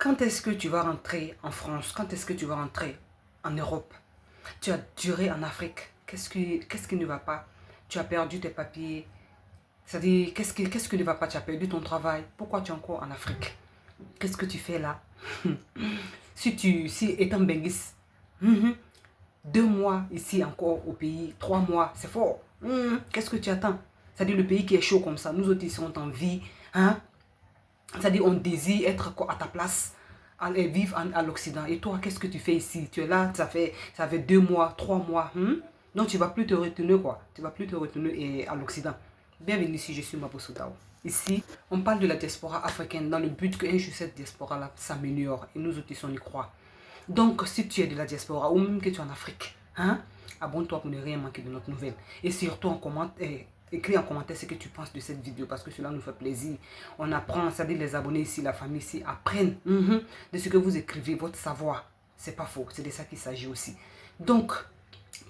Quand est-ce que tu vas rentrer en France? Quand est-ce que tu vas rentrer en Europe? Tu as duré en Afrique. Qu'est-ce qui ne va pas? Tu as perdu tes papiers. C'est-à-dire, qu'est-ce qui ne va pas? Tu as perdu ton travail. Pourquoi tu es encore en Afrique? Qu'est-ce que tu fais là? Si étant Benguis, 2 mois ici encore au pays, 3 mois, c'est fort. Qu'est-ce que tu attends? C'est-à-dire le pays qui est chaud comme ça, nous autres ici on en vie, hein? C'est-à-dire on désire être à ta place, aller vivre à l'Occident. Et toi, qu'est-ce que tu fais ici? Tu es là, ça fait 2 mois, 3 mois. Donc tu ne vas plus te retenir quoi. Tu ne vas plus te retenir à l'Occident. Bienvenue ici, je suis Mabo Soudao. Ici, on parle de la diaspora africaine dans le but qu'un jour cette diaspora-là s'améliore. Et nous autres, on y croit. Donc, si tu es de la diaspora ou même que tu es en Afrique, hein, abonne-toi pour ne rien manquer de notre nouvelle. Et surtout, écris en commentaire ce que tu penses de cette vidéo parce que cela nous fait plaisir. On apprend, c'est-à-dire les abonnés ici, la famille ici, apprennent de ce que vous écrivez, votre savoir. C'est pas faux, c'est de ça qu'il s'agit aussi. Donc,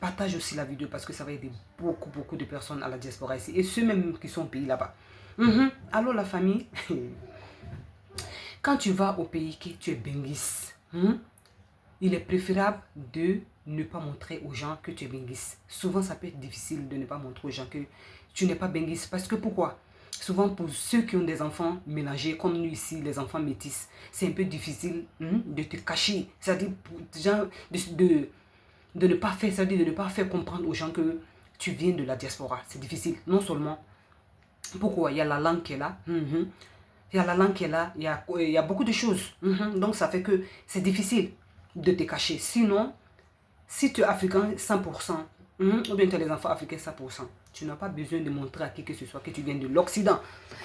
partage aussi la vidéo parce que ça va aider beaucoup de personnes à la diaspora ici. Et ceux même qui sont au pays là-bas. Alors la famille, quand tu vas au pays que tu es Benguis, il est préférable de ne pas montrer aux gens que tu es Benguis. Souvent, ça peut être difficile de ne pas montrer aux gens que tu n'es pas Benguis. Parce que pourquoi? Souvent, pour ceux qui ont des enfants mélangés, comme nous ici, les enfants métis, c'est un peu difficile de te cacher. C'est-à-dire, de ne pas faire, c'est-à-dire de ne pas faire comprendre aux gens que tu viens de la diaspora. C'est difficile. Non seulement, pourquoi? Il y a la langue qui est là. Il y a la langue qui est là. Il y a beaucoup de choses. Donc, ça fait que c'est difficile de te cacher. Sinon, si tu es africain 100%, ou bien tu as les enfants africains 100%, tu n'as pas besoin de montrer à qui que ce soit que tu viens de l'Occident.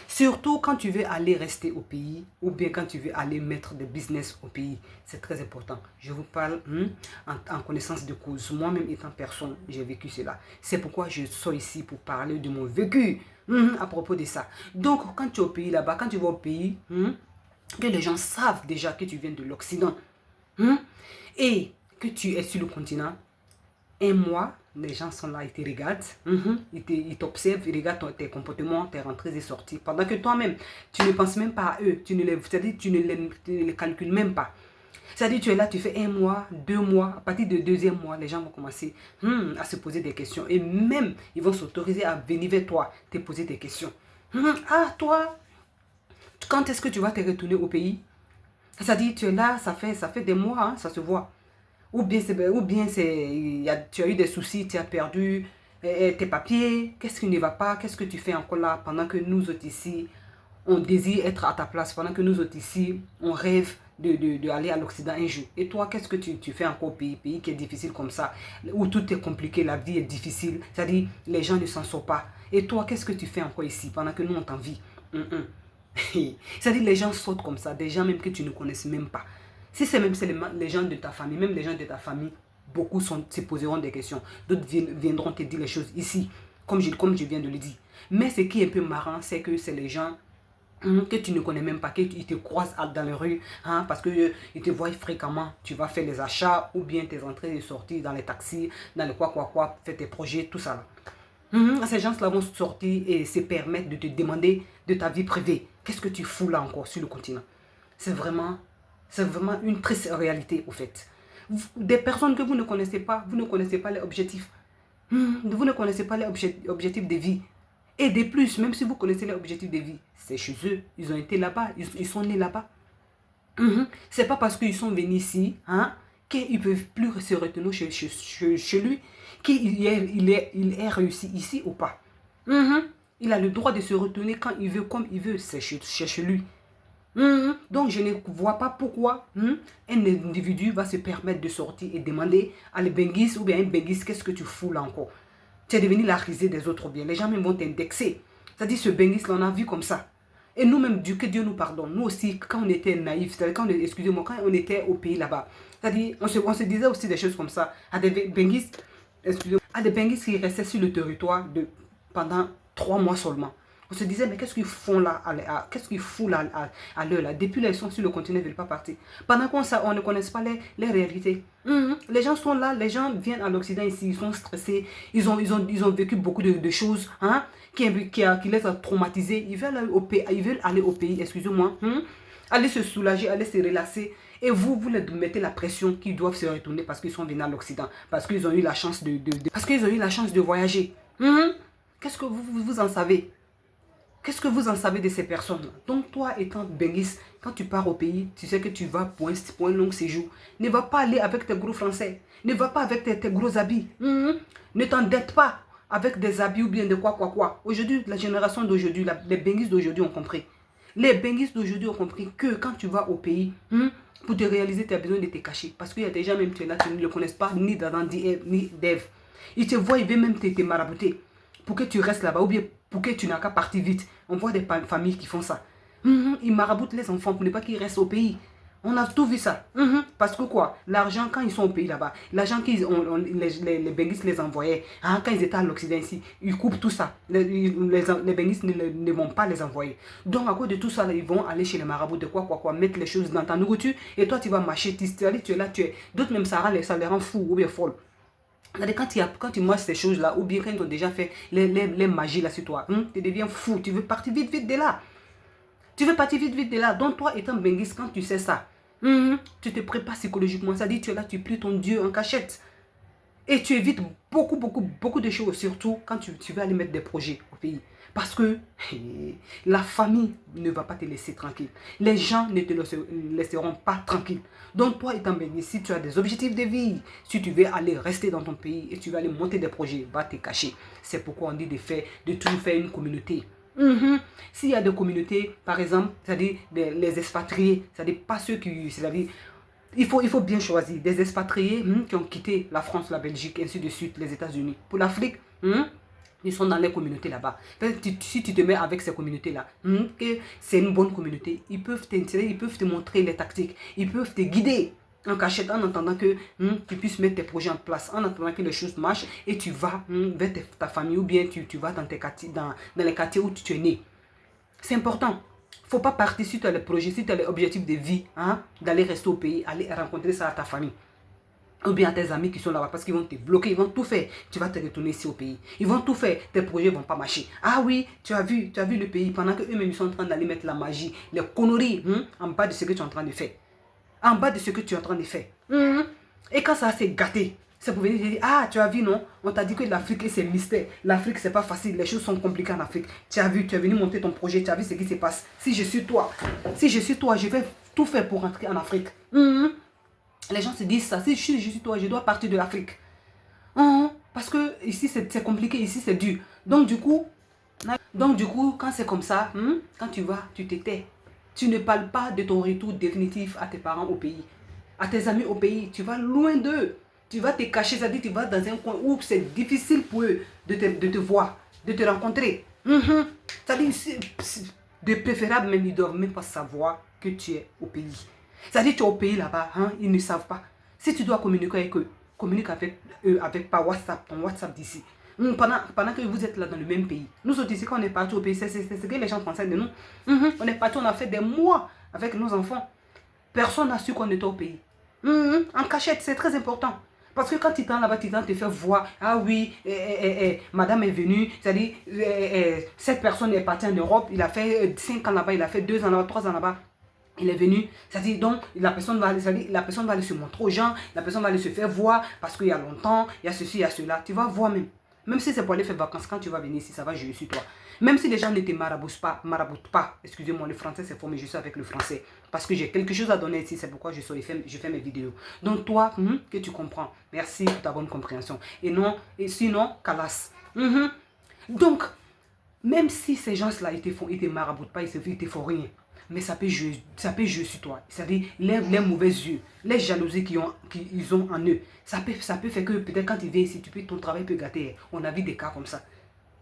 Surtout quand tu veux aller rester au pays, ou bien quand tu veux aller mettre des business au pays. C'est très important. Je vous parle en connaissance de cause. Moi-même étant personne, j'ai vécu cela. C'est pourquoi je suis ici pour parler de mon vécu à propos de ça. Donc, quand tu es au pays là-bas, quand tu vas au pays, que les gens savent déjà que tu viens de l'Occident, et que tu es sur le continent, un mois, les gens sont là, ils te regardent, ils t'observent, ils regardent tes comportements, tes rentrées et sorties, pendant que toi-même, tu ne penses même pas à eux, c'est-à-dire tu ne les calcules même pas. C'est-à-dire tu es là, tu fais 1 mois, 2 mois, à partir du deuxième mois, les gens vont commencer à se poser des questions. Et même, ils vont s'autoriser à venir vers toi, te poser des questions. Ah, toi, quand est-ce que tu vas te retourner au pays? C'est-à-dire, tu es là, ça fait des mois, ça se voit. Ou bien, tu as eu des soucis, tu as perdu tes papiers. Qu'est-ce qui ne va pas? Qu'est-ce que tu fais encore là pendant que nous autres ici, on désire être à ta place, pendant que nous autres ici, on rêve d'aller à l'Occident un jour. Et toi, qu'est-ce que tu fais encore au pays qui est difficile comme ça, où tout est compliqué, la vie est difficile, c'est-à-dire les gens ne s'en sortent pas. Et toi, qu'est-ce que tu fais encore ici pendant que nous on t'envie? C'est-à-dire les gens sautent comme ça, des gens même que tu ne connaisses même pas. Si c'est même les gens de ta famille, même les gens de ta famille, beaucoup se poseront des questions. D'autres viendront te dire les choses ici, comme je viens de le dire. Mais ce qui est un peu marrant, c'est que c'est les gens que tu ne connais même pas, qu'ils te croisent dans les rues, parce qu'ils te voient fréquemment. Tu vas faire les achats ou bien tes entrées et sorties dans les taxis, dans les quoi, faire tes projets, tout ça là. Ces gens-là vont sortir et se permettre de te demander de ta vie privée. Qu'est-ce que tu fous là encore sur le continent? C'est vraiment une triste réalité au fait. Des personnes que vous ne connaissez pas les objectifs. Vous ne connaissez pas les objectifs de vie. Et de plus, même si vous connaissez les objectifs de vie, c'est chez eux. Ils ont été là-bas, ils sont nés là-bas. C'est pas parce qu'ils sont venus ici qu'ils ne peuvent plus se retenir chez lui, qu'il est réussi ici ou pas. Il a le droit de se retourner quand il veut, comme il veut, c'est chez lui. Donc je ne vois pas pourquoi un individu va se permettre de sortir et demander à les Benguis ou bien un Benguis, qu'est-ce que tu fous là encore? Tu es devenu la risée des autres bien. Les gens même vont t'indexer. C'est-à-dire ce Benguis là, on a vu comme ça. Et nous-mêmes, que Dieu nous pardonne. Nous aussi, quand on était naïfs, c'est-à-dire quand on était au pays là-bas, c'est-à-dire on se disait aussi des choses comme ça à des Benguis, à des Benguis qui restaient sur le territoire pendant 3 mois seulement. On se disait, mais qu'est-ce qu'ils font là, qu'est-ce qu'ils foutent là à l'heure là? Depuis là, ils sont sur le continent, ils ne veulent pas partir. Pendant qu'on on ne connaisse pas les réalités. Les gens sont là, les gens viennent à l'Occident ici, ils sont stressés, ils ont vécu beaucoup de choses qui les ont traumatisés. Ils veulent aller au pays, excusez-moi, aller se soulager, aller se relaxer. Et vous, vous leur mettez la pression qu'ils doivent se retourner parce qu'ils sont venus à l'Occident, parce qu'ils ont eu la chance parce qu'ils ont eu la chance de voyager. Qu'est-ce que vous en savez? Qu'est-ce que vous en savez de ces personnes? Donc toi, étant benguiste, quand tu pars au pays, tu sais que tu vas pour un long séjour. Ne va pas aller avec tes gros français. Ne va pas avec tes gros habits. Ne t'endette pas avec des habits ou bien de quoi. Aujourd'hui, la génération d'aujourd'hui, les benguistes d'aujourd'hui ont compris. Les benguistes d'aujourd'hui ont compris que quand tu vas au pays, pour te réaliser, tu as besoin de te cacher. Parce qu'il y a des gens, même tu es là, tu ne le connaissent pas, ni d'Adam, ni d'Ève. Ils te voient, ils veulent même te marabouter pour que tu restes là-bas ou bien pour que tu n'as qu'à partir vite. On voit des familles qui font ça. Ils maraboutent les enfants pour ne pas qu'ils restent au pays. On a tout vu ça. Parce que quoi? L'argent, quand ils sont au pays là-bas, l'argent qu'ils ont, les benguistes les envoyaient, quand ils étaient à l'Occident ici, ils coupent tout ça. Les benguistes ne vont pas les envoyer. Donc à cause de tout ça, là, ils vont aller chez les marabouts de quoi, mettre les choses dans ta nourriture et toi tu vas marcher, tu es là, d'autres même ça les rend fous ou bien folles. Quand tu manges ces choses-là, ou bien quand ils ont déjà fait les magies là sur toi, tu deviens fou, tu veux partir vite de là. Tu veux partir vite de là. Donc toi, étant benguiste, quand tu sais ça, tu te prépares psychologiquement. Ça dit, tu es là, tu pries ton Dieu en cachette. Et tu évites beaucoup de choses, surtout quand tu vas aller mettre des projets au pays. Parce que la famille ne va pas te laisser tranquille. Les gens ne te laisseront pas tranquille. Donc toi étant benguiste, si tu as des objectifs de vie, si tu veux aller rester dans ton pays et tu vas aller monter des projets, va te cacher. C'est pourquoi on dit de toujours faire une communauté. S'il y a des communautés, par exemple, c'est-à-dire les expatriés, c'est-à-dire pas ceux qui... C'est-à-dire, il faut bien choisir des expatriés qui ont quitté la France, la Belgique, ainsi de suite, les États-Unis. Pour l'Afrique, ils sont dans les communautés là-bas. Si tu te mets avec ces communautés-là, que c'est une bonne communauté, ils peuvent te montrer les tactiques, ils peuvent te guider en cachette en attendant que tu puisses mettre tes projets en place, en attendant que les choses marchent et tu vas vers ta famille ou bien tu vas dans les quartiers où tu es né. C'est important. Il ne faut pas partir si tu as les projets, si tu as les objectifs de vie, d'aller rester au pays, aller rencontrer ça à ta famille. Ou bien à tes amis qui sont là-bas parce qu'ils vont te bloquer, ils vont tout faire. Tu vas te retourner ici au pays. Ils vont tout faire, tes projets ne vont pas marcher. Ah oui, tu as vu le pays pendant qu'eux-mêmes ils sont en train d'aller mettre la magie, les conneries en bas de ce que tu es en train de faire. En bas de ce que tu es en train de faire. Et quand ça s'est gâté, c'est pour venir te dire, ah tu as vu non, on t'a dit que l'Afrique c'est mystère. L'Afrique c'est pas facile, les choses sont compliquées en Afrique. Tu as vu, tu es venu monter ton projet, tu as vu ce qui se passe. Si je suis toi, je vais tout faire pour rentrer en Afrique. Les gens se disent ça, si je suis toi, je dois partir de l'Afrique. Parce que ici c'est compliqué, ici c'est dur. Donc du coup, quand c'est comme ça, quand tu vas, tu te tais. Tu ne parles pas de ton retour définitif à tes parents au pays. À tes amis au pays, tu vas loin d'eux. Tu vas te cacher, c'est-à-dire tu vas dans un coin où c'est difficile pour eux de te voir, de te rencontrer. C'est-à-dire, de préférable même, ils ne doivent même pas savoir que tu es au pays. C'est-à-dire tu es au pays là-bas, ils ne savent pas. Si tu dois communiquer avec eux, communique avec eux par WhatsApp, ton WhatsApp d'ici. Pendant que vous êtes là dans le même pays. Nous autres ici, quand on est partis au pays, c'est ce que les gens pensaient de nous. On est partis, on a fait des mois avec nos enfants. Personne n'a su qu'on était au pays. En cachette, c'est très important. Parce que quand tu es là-bas, tu te fais voir, ah oui, madame est venue, c'est-à-dire, cette personne est partie en Europe, il a fait 5 ans là-bas, il a fait 2 ans là-bas, 3 ans là-bas. Il est venu, c'est-à-dire donc la personne va aller se montrer aux gens, la personne va aller se faire voir parce qu'il y a longtemps, il y a ceci, il y a cela. Tu vas voir même. Même si c'est pour aller faire vacances, quand tu vas venir ici, ça va jouer sur toi. Même si les gens ne te maraboutent pas, excusez-moi, le français c'est fort, mais je suis avec le français. Parce que j'ai quelque chose à donner ici, c'est pourquoi je fais mes vidéos. Donc toi, que tu comprends, merci pour ta bonne compréhension. Et sinon, calas. Donc, même si ces gens-là, ils te maraboutent pas, ils te font rien. Mais ça peut jouer sur toi. C'est-à-dire les mauvais yeux, les jalousies qu'ils ont en eux. Ça peut faire que peut-être quand tu viens ici, ton travail peut gâter. On a vu des cas comme ça.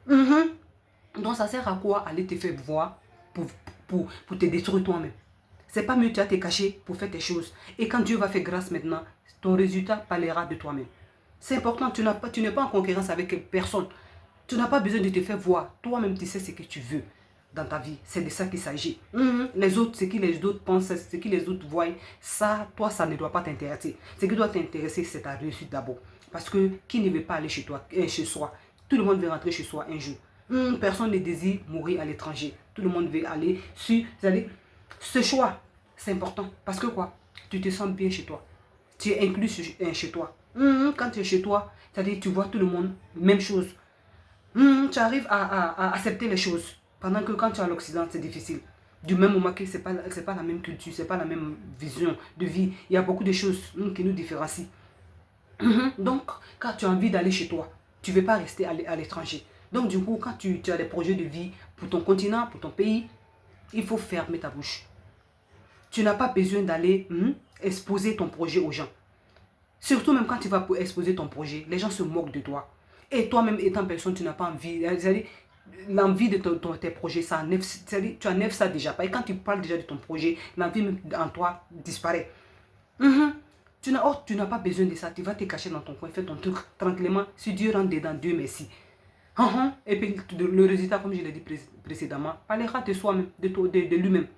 Donc ça sert à quoi aller te faire voir pour te détruire toi-même? C'est pas mieux tu vas te cacher pour faire tes choses. Et quand Dieu va faire grâce maintenant, ton résultat parlera de toi-même. C'est important, tu n'es pas en concurrence avec personne. Tu n'as pas besoin de te faire voir. Toi-même, tu sais ce que tu veux dans ta vie. C'est de ça qu'il s'agit. Les autres, ce que les autres pensent, ce que les autres voient, ça, toi, ça ne doit pas t'intéresser. Ce qui doit t'intéresser, c'est ta réussite d'abord. Parce que qui ne veut pas aller chez soi? Tout le monde veut rentrer chez soi un jour. Personne ne désire mourir à l'étranger. Tout le monde veut aller sur... Ce choix, C'est important. Parce que quoi? Tu te sens bien chez toi. Tu es inclus chez toi. Quand tu es chez toi, c'est-à-dire tu vois tout le monde, même chose. Tu arrives à accepter les choses. Pendant que quand tu es à l'Occident, c'est difficile. Du même moment que ce n'est pas la même culture, ce n'est pas la même vision de vie. Il y a beaucoup de choses qui nous différencient. Donc, quand tu as envie d'aller chez toi, tu ne veux pas rester à l'étranger. Donc, du coup, quand tu as des projets de vie pour ton continent, pour ton pays, il faut fermer ta bouche. Tu n'as pas besoin d'aller exposer ton projet aux gens. Surtout même quand tu vas exposer ton projet, les gens se moquent de toi. Et toi-même étant personne, tu n'as pas envie. L'envie de tes projets, ça enlève, tu enlèves ça déjà. Et quand tu parles déjà de ton projet, l'envie en toi disparaît. Tu n'as pas besoin de ça. Tu vas te cacher dans ton coin, faire ton truc tranquillement. Si Dieu rentre dedans, Dieu merci. Et puis le résultat, comme je l'ai dit précédemment, parlera de soi-même, de lui-même.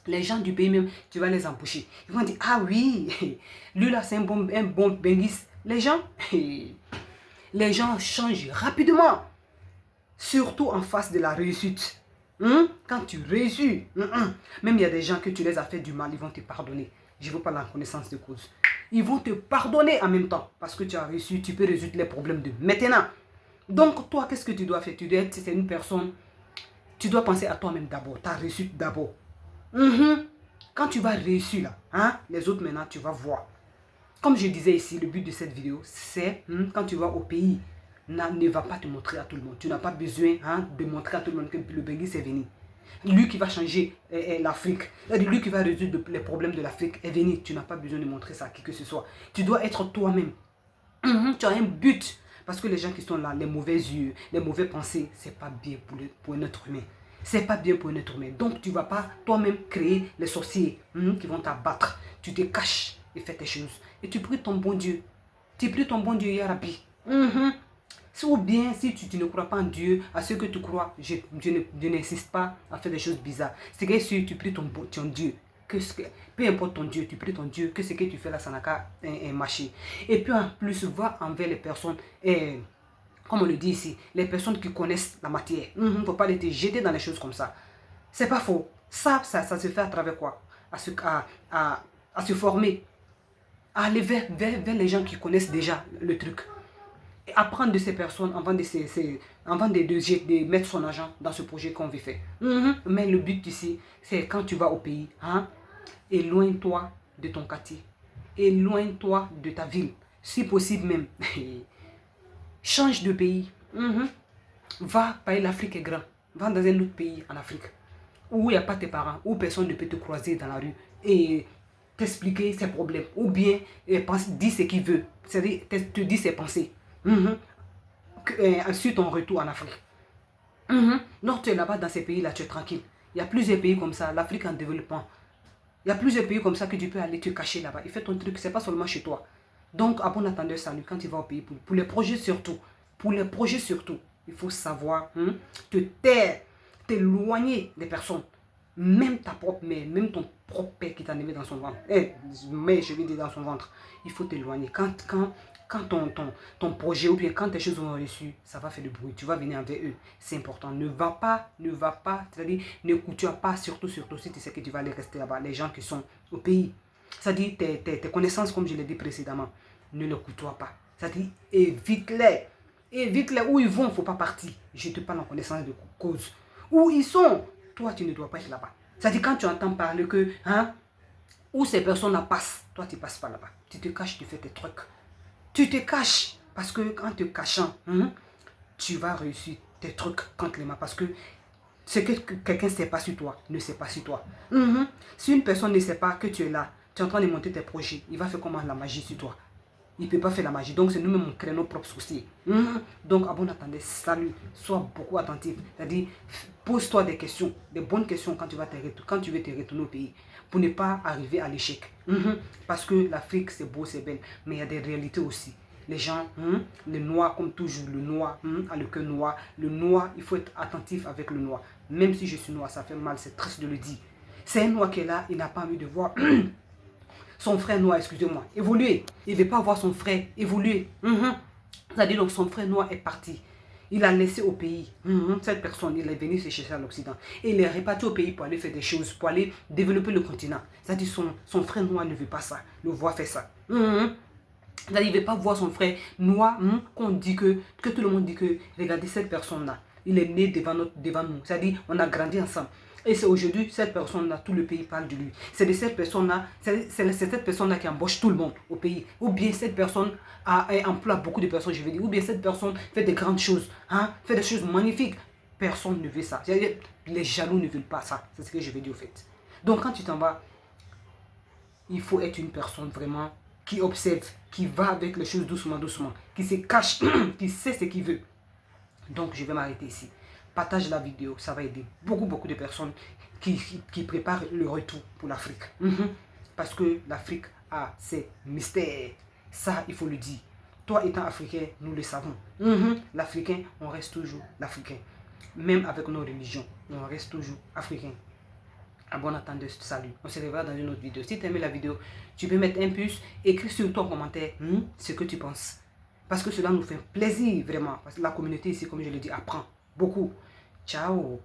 Les gens du pays même, tu vas les embaucher. Ils vont dire, ah oui, lui là c'est un bon benguiste. Les gens changent rapidement. Surtout en face de la réussite. Quand tu réussis, même il y a des gens que tu les as fait du mal, ils vont te pardonner. Je ne veux pas la connaissance de cause. Ils vont te pardonner en même temps. Parce que tu as réussi, tu peux résoudre les problèmes de maintenant. Donc toi, qu'est-ce que tu dois faire? Tu dois être une personne, tu dois penser à toi-même d'abord, ta réussite d'abord. Quand tu vas réussir là, les autres maintenant, tu vas voir. Comme je disais ici, le but de cette vidéo, c'est quand tu vas au pays, ne va pas te montrer à tout le monde. Tu n'as pas besoin de montrer à tout le monde que le Benguis est venu. Lui qui va changer l'Afrique, lui qui va résoudre les problèmes de l'Afrique est venu. Tu n'as pas besoin de montrer ça à qui que ce soit. Tu dois être toi-même. Tu as un but. Parce que les gens qui sont là, les mauvais yeux, les mauvais pensées, c'est pas bien pour un être humain. C'est pas bien pour un être humain. Donc tu ne vas pas toi-même créer les sorciers qui vont t'abattre. Tu te caches et fais tes choses. Et tu pries ton bon Dieu. Tu pries ton bon Dieu, Ya Rabbi. Ou bien, si tu ne crois pas en Dieu, à ce que tu crois, je n'insiste pas à faire des choses bizarres. C'est que si tu pries ton Dieu, peu importe ton Dieu, tu pries ton Dieu, que ce que tu fais là, ça n'a qu'à marcher. Et puis en plus, va envers les personnes, comme on le dit ici, les personnes qui connaissent la matière. Il ne faut pas te jeter dans les choses comme ça. C'est pas faux. Ça se fait à travers quoi? À se former. À aller vers les gens qui connaissent déjà le truc. Et apprendre de ces personnes avant de mettre son argent dans ce projet qu'on veut faire. Mais le but ici, c'est quand tu vas au pays, éloigne-toi de ton quartier. Éloigne-toi de ta ville. Si possible même. Change de pays. Va, l'Afrique est grande. Va dans un autre pays en Afrique. Où il n'y a pas tes parents. Où personne ne peut te croiser dans la rue. Et t'expliquer ses problèmes. Ou bien dis ce qu'il veut. C'est-à-dire, te dis ses pensées. Sur ton retour en Afrique. Donc tu es là-bas dans ces pays-là, tu es tranquille. Il y a plusieurs pays comme ça, l'Afrique en développement. Il y a plusieurs pays comme ça que tu peux aller te cacher là-bas. Et fais ton truc, c'est pas seulement chez toi. Donc, à bon attendeur, salut, quand tu vas au pays, pour les projets surtout. Pour les projets surtout, il faut savoir te taire, t'éloigner des personnes. Même ta propre mère, même ton propre père qui t'a mis dans son ventre. Mais je vais dire dans son ventre. Il faut t'éloigner. Quand ton projet ou bien quand tes choses ont reçu, ça va faire du bruit. Tu vas venir avec eux. C'est important. Ne va pas. C'est-à-dire, ne couture pas, surtout si tu sais que tu vas aller rester là-bas. Les gens qui sont au pays. C'est-à-dire, tes connaissances, comme je l'ai dit précédemment, ne les couture pas. C'est-à-dire, évite-les. Évite-les. Où ils vont, il ne faut pas partir. Je te parle en connaissance de cause. Où ils sont, toi, tu ne dois pas être là-bas. C'est-à-dire, quand tu entends parler que, où ces personnes-là passent, toi, tu ne passes pas là-bas. Tu te caches, tu fais tes trucs. Tu te caches. Parce que en te cachant, tu vas réussir tes trucs tranquillement. Parce que ce que quelqu'un ne sait pas sur toi, ne sait pas sur toi. Si une personne ne sait pas que tu es là, tu es en train de monter tes projets, il va faire comment la magie sur toi? Il ne peut pas faire la magie. Donc, c'est nous-mêmes qui créons nos propres soucis. Donc, à bon attendeur, salut. Sois beaucoup attentif. C'est-à-dire, pose-toi des questions, des bonnes questions quand tu veux te retourner au pays. Pour ne pas arriver à l'échec. Parce que l'Afrique, c'est beau, c'est belle. Mais il y a des réalités aussi. Les gens, les noirs, comme toujours, le noir a le cœur noir. Le noir, il faut être attentif avec le noir. Même si je suis noir, ça fait mal, c'est triste de le dire. C'est un noir qui est là, il n'a pas envie de voir son frère noir, excusez-moi, évoluer. Il ne veut pas voir son frère évoluer. C'est-à-dire donc son frère noir est parti. Il a laissé au pays. Cette personne, il est venu se chercher à l'Occident. Et il est réparti au pays pour aller faire des choses, pour aller développer le continent. C'est-à-dire son frère noir ne veut pas ça. Le voir faire ça. Il ne veut pas voir son frère noir, qu'on dit que tout le monde dit que, regardez cette personne-là, il est né devant nous. C'est-à-dire, on a grandi ensemble. Et c'est aujourd'hui, cette personne-là, tout le pays parle de lui. C'est de cette personne-là, c'est cette personne-là qui embauche tout le monde au pays. Ou bien cette personne emploie beaucoup de personnes, je veux dire. Ou bien cette personne fait des grandes choses, fait des choses magnifiques. Personne ne veut ça. Les jaloux ne veulent pas ça. C'est ce que je veux dire au fait. Donc quand tu t'en vas, il faut être une personne vraiment qui observe, qui va avec les choses doucement, doucement, qui se cache, qui sait ce qu'il veut. Donc je vais m'arrêter ici. Partage la vidéo, ça va aider beaucoup de personnes qui préparent le retour pour l'Afrique. Parce que l'Afrique a ses mystères. Ça, il faut le dire. Toi étant africain, nous le savons. L'Africain, on reste toujours l'Africain. Même avec nos religions, on reste toujours africain. À bon attendeur, salut. On se revoit dans une autre vidéo. Si tu as aimé la vidéo, tu peux mettre un pouce, écris sur ton commentaire ce que tu penses. Parce que cela nous fait plaisir vraiment. Parce que la communauté ici, comme je le dis, apprend beaucoup. Ciao.